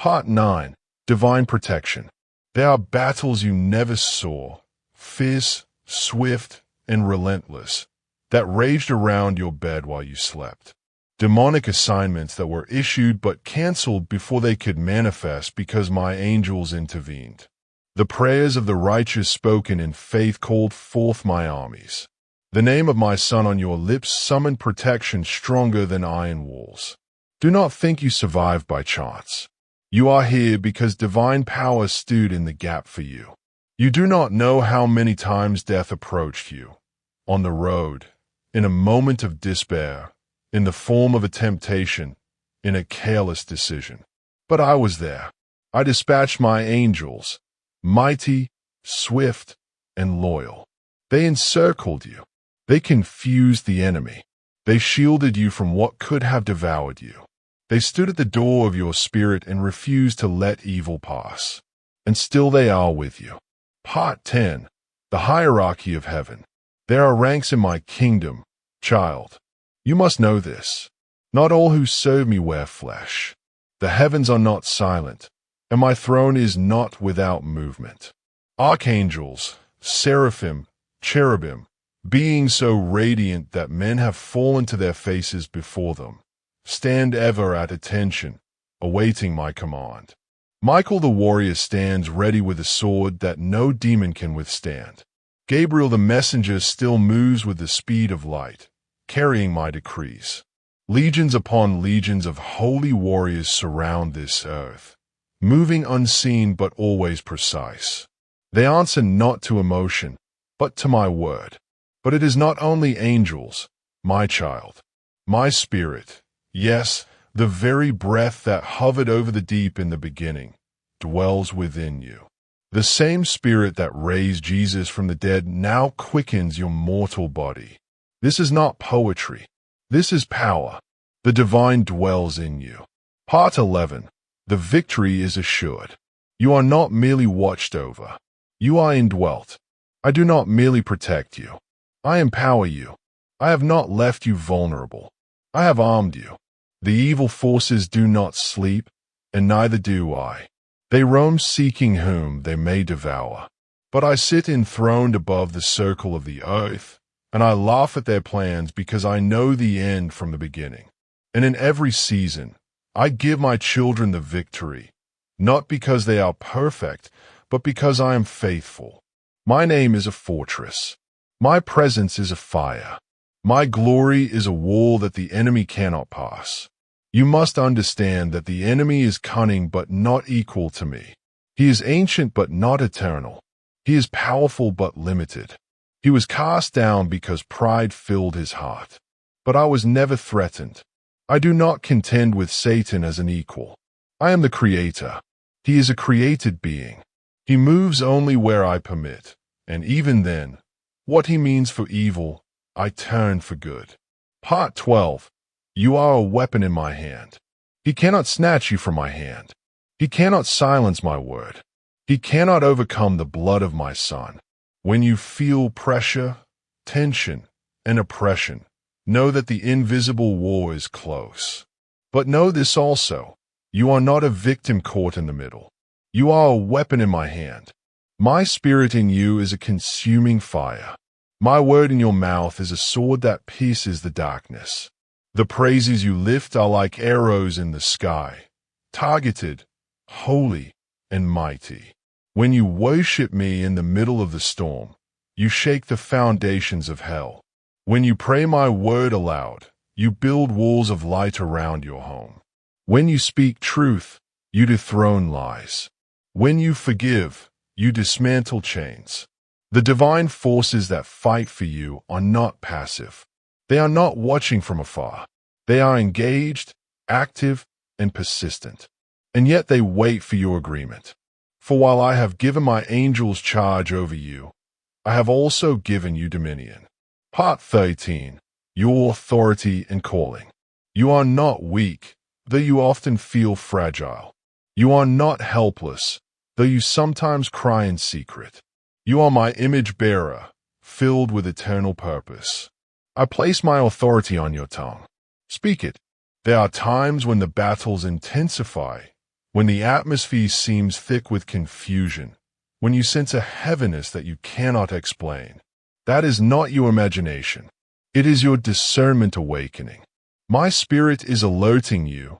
Part 9. Divine Protection. There are battles you never saw, fierce, swift, and relentless, that raged around your bed while you slept. Demonic assignments that were issued but canceled before they could manifest because my angels intervened. The prayers of the righteous spoken in faith called forth my armies. The name of my Son on your lips summoned protection stronger than iron walls. Do not think you survived by chance. You are here because divine power stood in the gap for you. You do not know how many times death approached you. On the road, in a moment of despair, in the form of a temptation, in a careless decision. But I was there. I dispatched my angels, mighty, swift, and loyal. They encircled you. They confused the enemy. They shielded you from what could have devoured you. They stood at the door of your spirit and refused to let evil pass. And still they are with you. Part 10. The Hierarchy of Heaven. There are ranks in my kingdom, child. You must know this. Not all who serve me wear flesh. The heavens are not silent, and my throne is not without movement. Archangels, seraphim, cherubim, beings so radiant that men have fallen to their faces before them, stand ever at attention, awaiting my command. Michael the warrior stands ready with a sword that no demon can withstand. Gabriel the messenger still moves with the speed of light, carrying my decrees. Legions upon legions of holy warriors surround this earth, moving unseen but always precise. They answer not to emotion, but to my word. But it is not only angels, my child, my spirit, yes, the very breath that hovered over the deep in the beginning, dwells within you. The same spirit that raised Jesus from the dead now quickens your mortal body. This is not poetry. This is power. The divine dwells in you. Part 11. The victory is assured. You are not merely watched over. You are indwelt. I do not merely protect you. I empower you. I have not left you vulnerable. I have armed you. The evil forces do not sleep, and neither do I. They roam seeking whom they may devour. But I sit enthroned above the circle of the earth, and I laugh at their plans because I know the end from the beginning. And in every season, I give my children the victory, not because they are perfect, but because I am faithful. My name is a fortress. My presence is a fire. My glory is a wall that the enemy cannot pass. You must understand that the enemy is cunning but not equal to me. He is ancient but not eternal. He is powerful but limited. He was cast down because pride filled his heart. But I was never threatened. I do not contend with Satan as an equal. I am the Creator. He is a created being. He moves only where I permit, and even then, what he means for evil, I turn for good. Part 12. You are a weapon in my hand. He cannot snatch you from my hand. He cannot silence my word. He cannot overcome the blood of my Son. When you feel pressure, tension, and oppression, know that the invisible war is close. But know this also, you are not a victim caught in the middle. You are a weapon in my hand. My spirit in you is a consuming fire. My word in your mouth is a sword that pierces the darkness. The praises you lift are like arrows in the sky, targeted, holy, and mighty. When you worship me in the middle of the storm, you shake the foundations of hell. When you pray my word aloud, you build walls of light around your home. When you speak truth, you dethrone lies. When you forgive, you dismantle chains. The divine forces that fight for you are not passive. They are not watching from afar. They are engaged, active, and persistent. And yet they wait for your agreement. For while I have given my angels charge over you, I have also given you dominion. Part 13. Your authority and calling. You are not weak, though you often feel fragile. You are not helpless, though you sometimes cry in secret. You are my image bearer, filled with eternal purpose. I place my authority on your tongue. Speak it. There are times when the battles intensify, when the atmosphere seems thick with confusion, when you sense a heaviness that you cannot explain. That is not your imagination. It is your discernment awakening. My spirit is alerting you,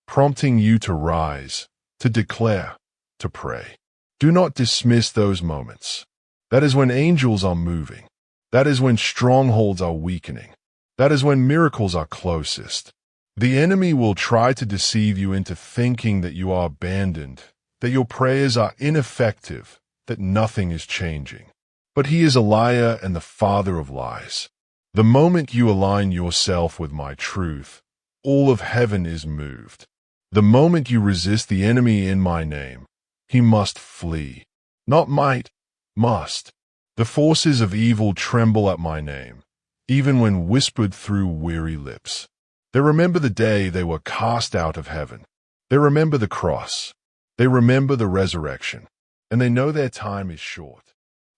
prompting you to rise, to declare, to pray. Do not dismiss those moments. That is when angels are moving. That is when strongholds are weakening. That is when miracles are closest. The enemy will try to deceive you into thinking that you are abandoned, that your prayers are ineffective, that nothing is changing. But he is a liar and the father of lies. The moment you align yourself with my truth, all of heaven is moved. The moment you resist the enemy in my name, he must flee. Not might, must. The forces of evil tremble at my name, even when whispered through weary lips. They remember the day they were cast out of heaven. They remember the cross. They remember the resurrection. And they know their time is short.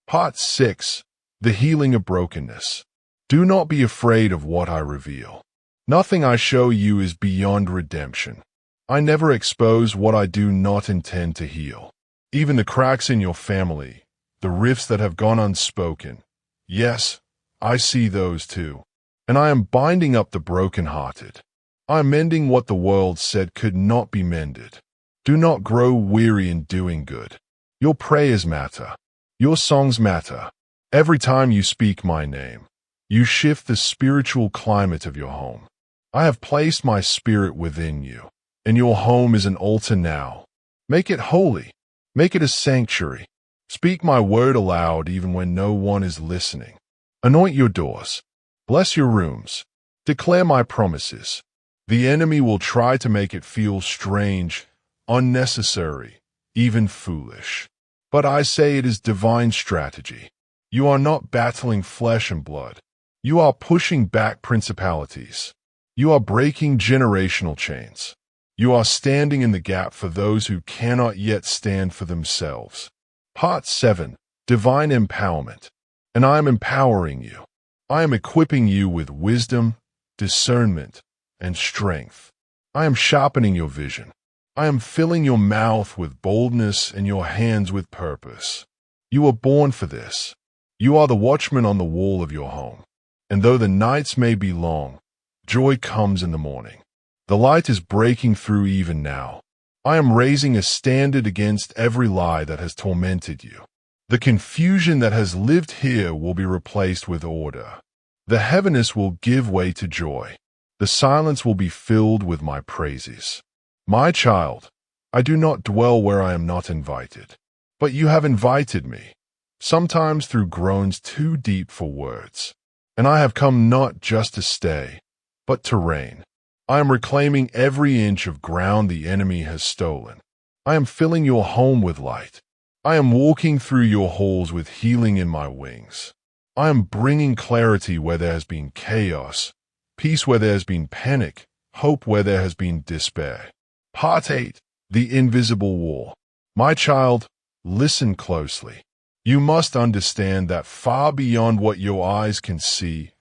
Part 6. The Healing of Brokenness. Do not be afraid of what I reveal. Nothing I show you is beyond redemption. I never expose what I do not intend to heal. Even the cracks in your family, the rifts that have gone unspoken. Yes, I see those too. And I am binding up the brokenhearted. I am mending what the world said could not be mended. Do not grow weary in doing good. Your prayers matter. Your songs matter. Every time you speak my name, you shift the spiritual climate of your home. I have placed my spirit within you, and your home is an altar now. Make it holy. Make it a sanctuary. Speak my word aloud even when no one is listening. Anoint your doors. Bless your rooms. Declare my promises. The enemy will try to make it feel strange, unnecessary, even foolish. But I say it is divine strategy. You are not battling flesh and blood. You are pushing back principalities. You are breaking generational chains. You are standing in the gap for those who cannot yet stand for themselves. Part 7. Divine Empowerment. And I am empowering you. I am equipping you with wisdom, discernment, and strength. I am sharpening your vision. I am filling your mouth with boldness and your hands with purpose. You were born for this. You are the watchman on the wall of your home. And though the nights may be long, joy comes in the morning. The light is breaking through even now. I am raising a standard against every lie that has tormented you. The confusion that has lived here will be replaced with order. The heaviness will give way to joy. The silence will be filled with my praises. My child, I do not dwell where I am not invited. But you have invited me, sometimes through groans too deep for words. And I have come not just to stay, but to reign. I am reclaiming every inch of ground the enemy has stolen. I am filling your home with light. I am walking through your halls with healing in my wings. I am bringing clarity where there has been chaos, peace where there has been panic, hope where there has been despair. Part 8. The Invisible War. My child, listen closely. You must understand that far beyond what your eyes can see,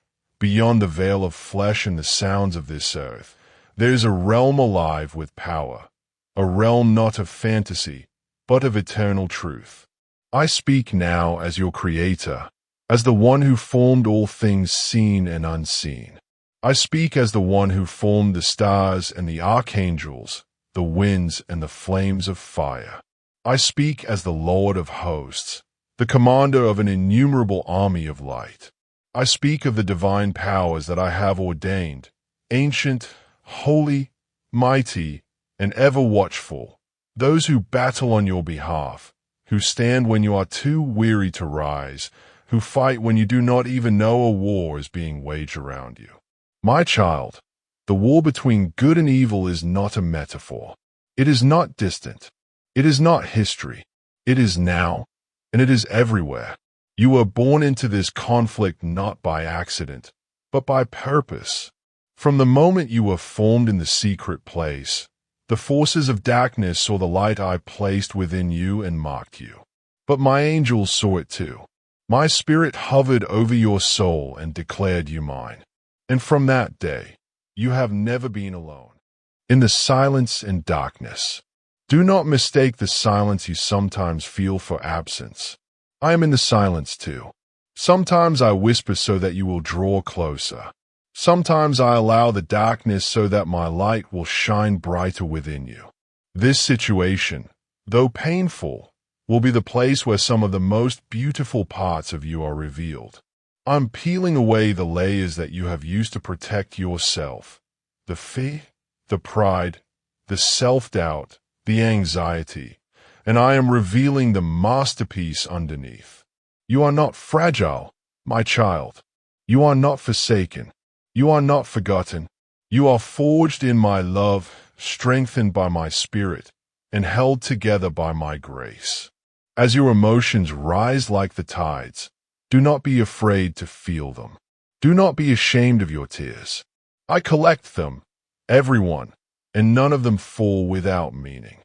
beyond the veil of flesh and the sounds of this earth, there is a realm alive with power, a realm not of fantasy, but of eternal truth. I speak now as your creator, as the one who formed all things seen and unseen. I speak as the one who formed the stars and the archangels, the winds and the flames of fire. I speak as the Lord of hosts, the commander of an innumerable army of light. I speak of the divine powers that I have ordained, ancient, holy, mighty, and ever watchful, those who battle on your behalf, who stand when you are too weary to rise, who fight when you do not even know a war is being waged around you. My child, the war between good and evil is not a metaphor. It is not distant. It is not history. It is now, and it is everywhere. You were born into this conflict not by accident, but by purpose. From the moment you were formed in the secret place, the forces of darkness saw the light I placed within you and marked you. But my angels saw it too. My spirit hovered over your soul and declared you mine. And from that day, you have never been alone. In the silence and darkness, Do not mistake the silence you sometimes feel for absence. I am in the silence too. Sometimes I whisper so that you will draw closer. Sometimes I allow the darkness so that my light will shine brighter within you. This situation, though painful, will be the place where some of the most beautiful parts of you are revealed. I'm peeling away the layers that you have used to protect yourself. The fear, the pride, the self-doubt, the anxiety, and I am revealing the masterpiece underneath. You are not fragile, my child. You are not forsaken. You are not forgotten. You are forged in my love, strengthened by my spirit, and held together by my grace. As your emotions rise like the tides, do not be afraid to feel them. Do not be ashamed of your tears. I collect them, everyone, and none of them fall without meaning.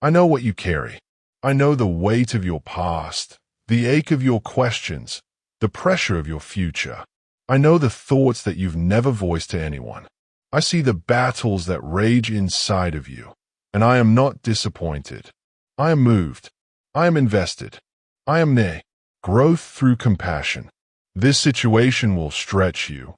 I know what you carry. I know the weight of your past, the ache of your questions, the pressure of your future. I know the thoughts that you've never voiced to anyone. I see the battles that rage inside of you, and I am not disappointed. I am moved. I am invested. I am near. Growth through compassion. This situation will stretch you,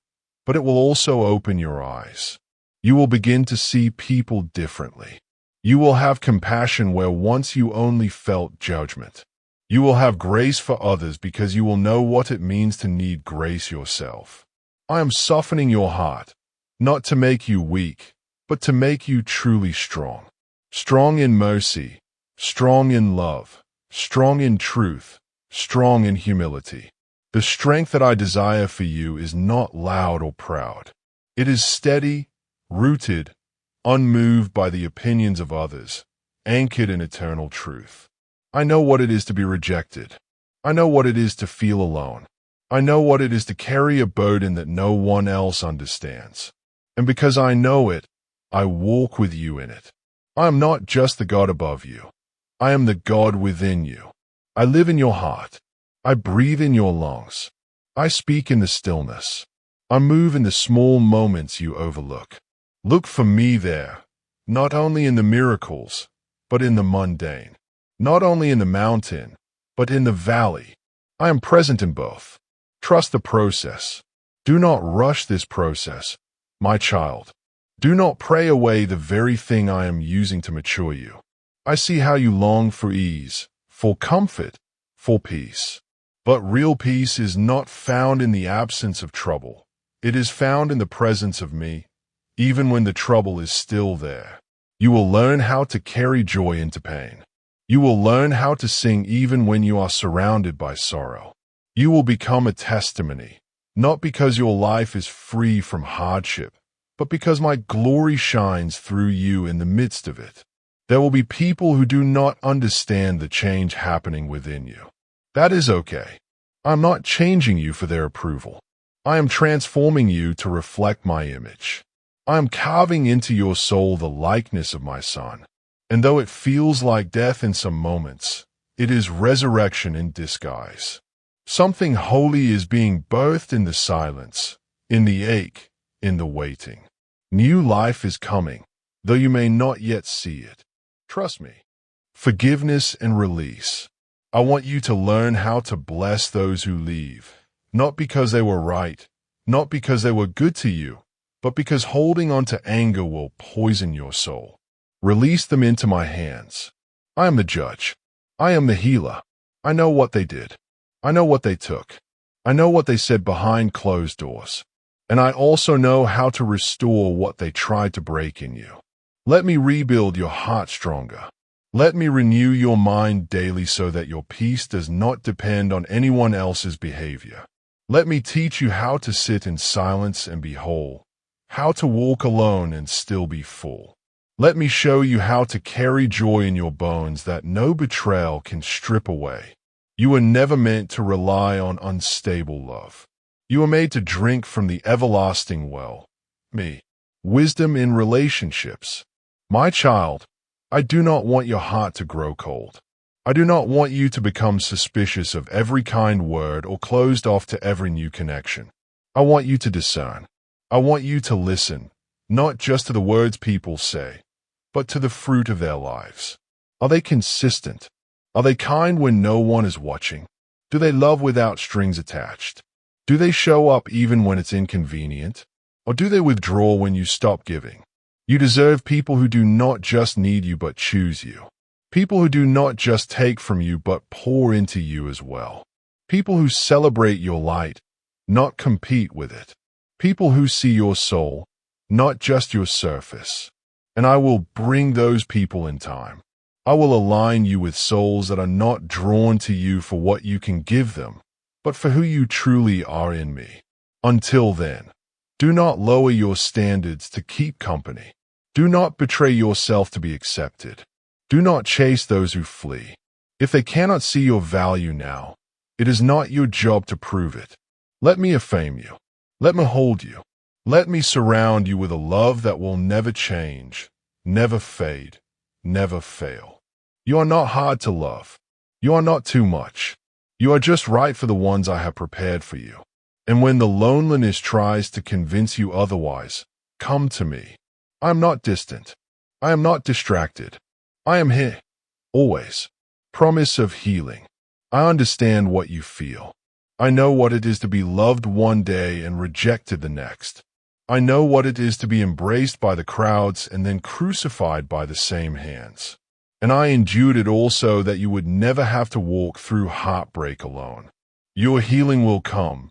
but it will also open your eyes. You will begin to see people differently. You will have compassion where once you only felt judgment. You will have grace for others because you will know what it means to need grace yourself. I am softening your heart, not to make you weak, but to make you truly strong. Strong in mercy, strong in love, strong in truth, strong in humility. The strength that I desire for you is not loud or proud. It is steady, rooted, unmoved by the opinions of others, anchored in eternal truth. I know what it is to be rejected. I know what it is to feel alone. I know what it is to carry a burden that no one else understands. And because I know it, I walk with you in it. I am not just the God above you. I am the God within you. I live in your heart. I breathe in your lungs. I speak in the stillness. I move in the small moments you overlook. Look for me there, not only in the miracles, but in the mundane. Not only in the mountain, but in the valley. I am present in both. Trust the process. Do not rush this process, my child. Do not pray away the very thing I am using to mature you. I see how you long for ease, for comfort, for peace. But real peace is not found in the absence of trouble. It is found in the presence of me, even when the trouble is still there. You will learn how to carry joy into pain. You will learn how to sing even when you are surrounded by sorrow. You will become a testimony, not because your life is free from hardship, but because my glory shines through you in the midst of it. There will be people who do not understand the change happening within you. That is okay. I'm not changing you for their approval. I am transforming you to reflect my image. I am carving into your soul the likeness of my Son. And though it feels like death in some moments, it is resurrection in disguise. Something holy is being birthed in the silence, in the ache, in the waiting. New life is coming, though you may not yet see it. Trust me. Forgiveness and release. I want you to learn how to bless those who leave, not because they were right, not because they were good to you, but because holding on to anger will poison your soul. Release them into my hands. I am the judge. I am the healer. I know what they did. I know what they took. I know what they said behind closed doors. And I also know how to restore what they tried to break in you. Let me rebuild your heart stronger. Let me renew your mind daily so that your peace does not depend on anyone else's behavior. Let me teach you how to sit in silence and be whole, how to walk alone and still be full. Let me show you how to carry joy in your bones that no betrayal can strip away. You were never meant to rely on unstable love. You were made to drink from the everlasting well, me. Wisdom in relationships. My child, I do not want your heart to grow cold. I do not want you to become suspicious of every kind word or closed off to every new connection. I want you to discern. I want you to listen, not just to the words people say, but to the fruit of their lives. Are they consistent? Are they kind when no one is watching? Do they love without strings attached? Do they show up even when it's inconvenient? Or do they withdraw when you stop giving? You deserve people who do not just need you but choose you. People who do not just take from you but pour into you as well. People who celebrate your light, not compete with it. People who see your soul, not just your surface. And I will bring those people in time. I will align you with souls that are not drawn to you for what you can give them, but for who you truly are in me. Until then, do not lower your standards to keep company. Do not betray yourself to be accepted. Do not chase those who flee. If they cannot see your value now, it is not your job to prove it. Let me affirm you. Let me hold you. Let me surround you with a love that will never change, never fade, never fail. You are not hard to love. You are not too much. You are just right for the ones I have prepared for you. And when the loneliness tries to convince you otherwise, come to me. I am not distant. I am not distracted. I am here, always. Promise of healing. I understand what you feel. I know what it is to be loved one day and rejected the next. I know what it is to be embraced by the crowds and then crucified by the same hands. And I endured it all so that you would never have to walk through heartbreak alone. Your healing will come,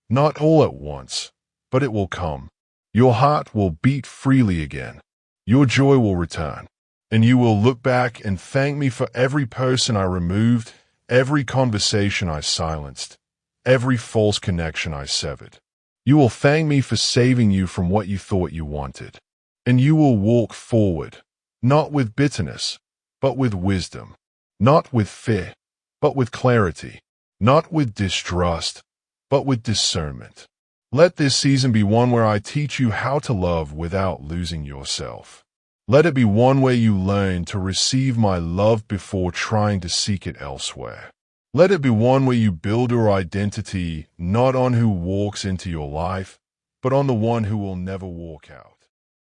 not all at once, but it will come. Your heart will beat freely again. Your joy will return. And you will look back and thank me for every person I removed, every conversation I silenced, every false connection I severed. You will thank me for saving you from what you thought you wanted. And you will walk forward, not with bitterness, but with wisdom, not with fear, but with clarity, not with distrust, but with discernment. Let this season be one where I teach you how to love without losing yourself. Let it be one where you learn to receive my love before trying to seek it elsewhere. Let it be one where you build your identity not on who walks into your life, but on the one who will never walk out.